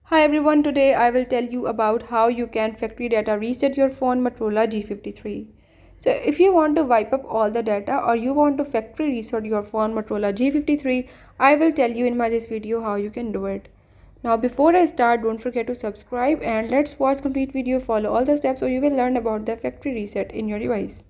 Hi everyone, today I will tell you about how you can factory data reset your phone Motorola G53. So if you want to wipe up all the data or you want to factory reset your phone Motorola G53, I will tell you in this video how you can do it. Now before I start, don't forget to subscribe and let's watch complete video, follow all the steps so you will learn about the factory reset in your device.